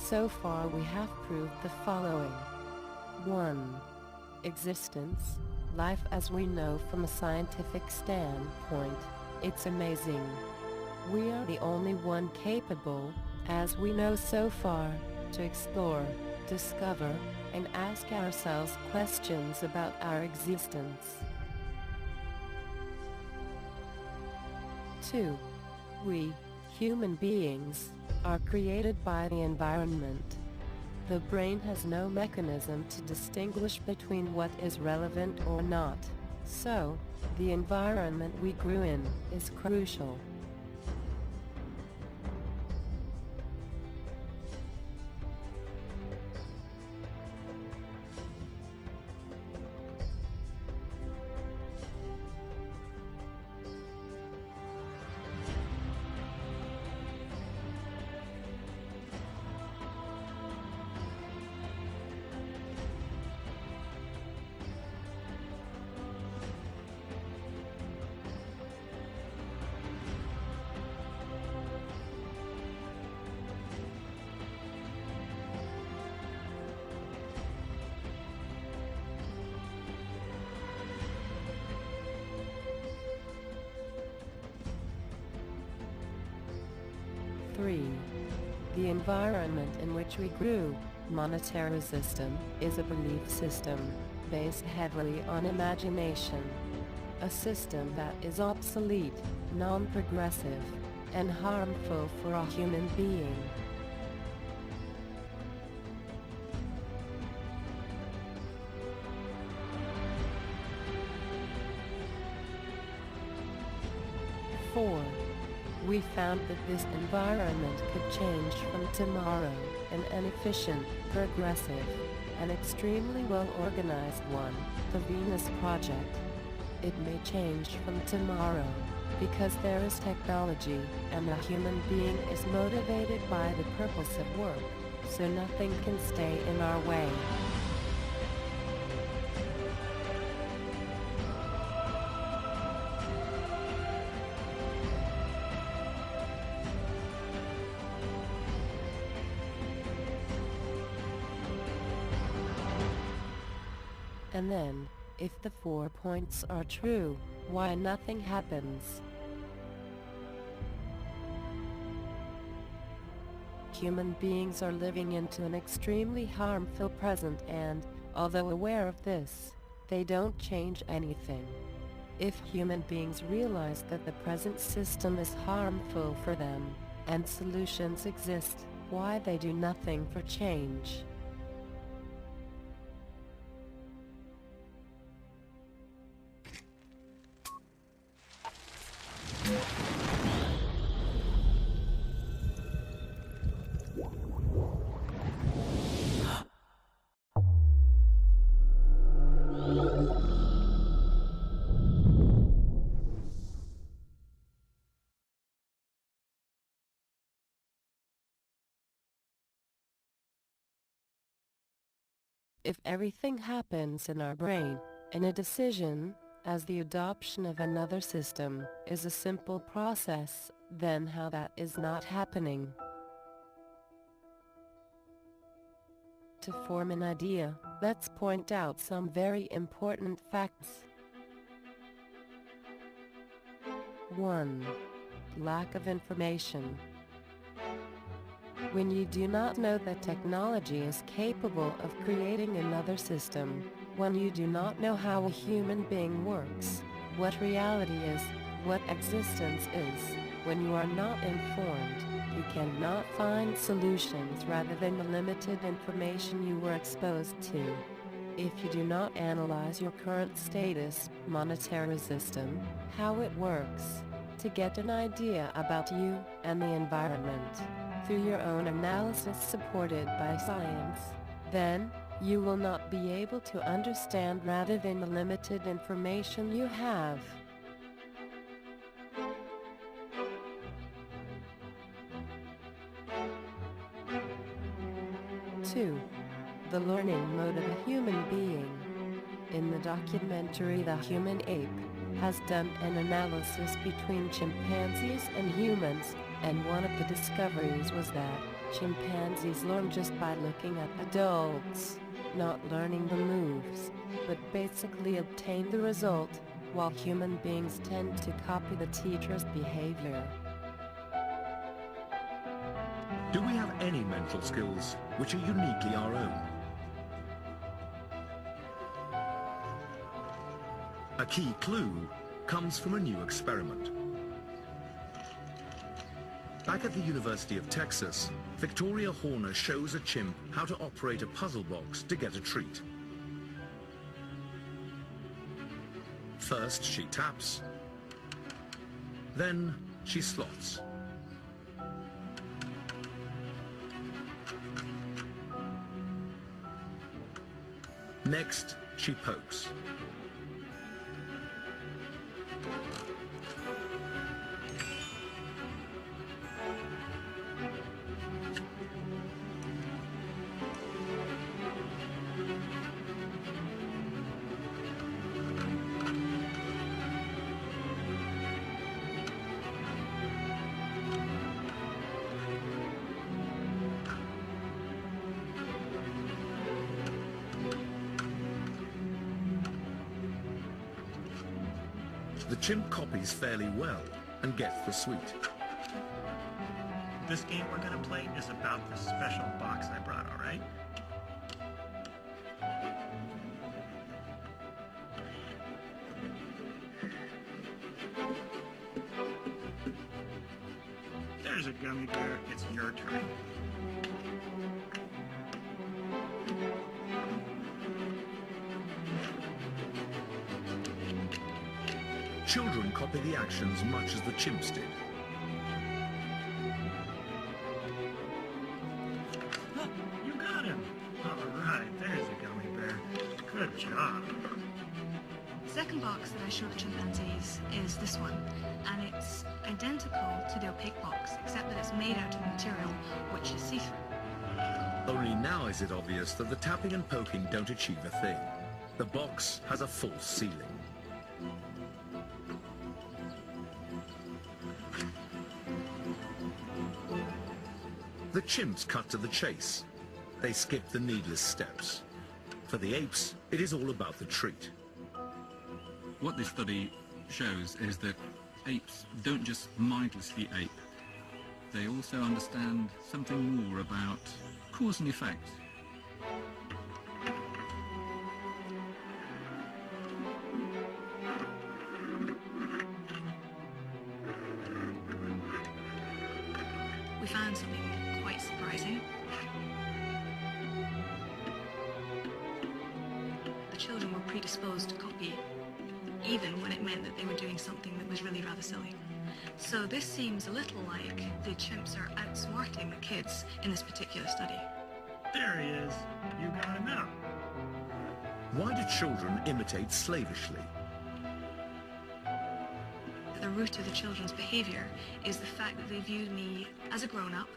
So far we have proved the following. 1. Existence, life as we know from a scientific standpoint, it's amazing. We are the only one capable, as we know so far, to explore, discover, and ask ourselves questions about our existence. 2. We, human beings, are created by the environment. The brain has no mechanism to distinguish between what is relevant or not, so, the environment we grew in is crucial. 3. The environment in which we grew, monetary system, is a belief system, based heavily on imagination. A system that is obsolete, non-progressive, and harmful for a human being. 4. We found that this environment could change from tomorrow, an efficient, progressive, and extremely well-organized one, the Venus Project. It may change from tomorrow, because there is technology, and the human being is motivated by the purpose of work, so nothing can stay in our way. And then, if the 4 points are true, why nothing happens? Human beings are living into an extremely harmful present and, although aware of this, they don't change anything. If human beings realize that the present system is harmful for them, and solutions exist, why they do nothing for change? If everything happens in our brain, and a decision, as the adoption of another system, is a simple process, then how that is not happening? To form an idea, let's point out some very important facts. 1. Lack of information. When you do not know that technology is capable of creating another system, when you do not know how a human being works, what reality is, what existence is, when you are not informed, you cannot find solutions rather than the limited information you were exposed to. If you do not analyze your current status, monetary system, how it works, to get an idea about you and the environment, through your own analysis supported by science, then, you will not be able to understand rather than the limited information you have. 2. The learning mode of a human being. In the documentary The Human Ape has done an analysis between chimpanzees and humans, and one of the discoveries was that Chimpanzees learn just by looking at adults, not learning the moves, but basically obtain the result, while human beings tend to copy the teacher's behavior. Do we have any mental skills which are uniquely our own? A key clue comes from a new experiment. Back at the University of Texas, Victoria Horner shows a chimp how to operate a puzzle box to get a treat. First she taps, then she slots. Next, she pokes. The chimp copies fairly well and gets the sweet. This game we're going to play is about this special box I brought, all right? There's a gummy bear. It's your turn. Children copy the actions much as the chimps did. Look, you got him. All right, there's a gummy bear. Good job. The second box that I showed the chimpanzees is this one, and it's identical to the opaque box, except that it's made out of material which is see-through. Only now is it obvious that the tapping and poking don't achieve a thing. The box has a false ceiling. The chimps cut to the chase. They skip the needless steps. For the apes, it is all about the treat. What this study shows is that apes don't just mindlessly ape. They also understand something more about cause and effect. We found something quite surprising. The children were predisposed to copy, even when it meant that they were doing something that was really rather silly. So this seems a little like the chimps are outsmarting the kids in this particular study. There he is. You got him out. Why do children imitate slavishly? The root of the children's behavior is the fact that they view me as a grown-up,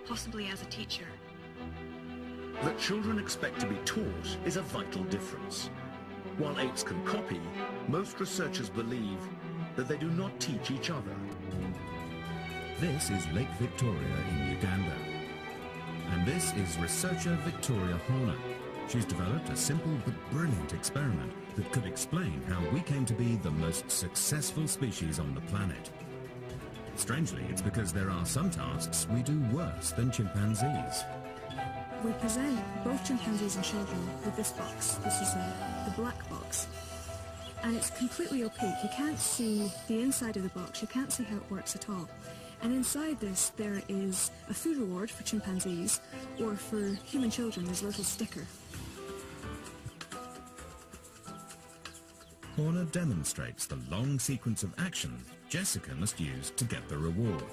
possibly as a teacher. That children expect to be taught is a vital difference. While apes can copy, most researchers believe that they do not teach each other. This is Lake Victoria in Uganda. And this is researcher Victoria Horner. She's developed a simple but brilliant experiment that could explain how we came to be the most successful species on the planet. Strangely, it's because there are some tasks we do worse than chimpanzees. We present both chimpanzees and children with this box. This is the black box. And it's completely opaque. You can't see the inside of the box. You can't see how it works at all. And inside this, there is a food reward for chimpanzees, or for human children, there's a little sticker. Horner demonstrates the long sequence of actions Jessica must use to get the reward.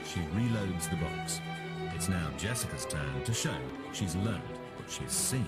She reloads the box. It's now Jessica's turn to show she's learned what she's seen.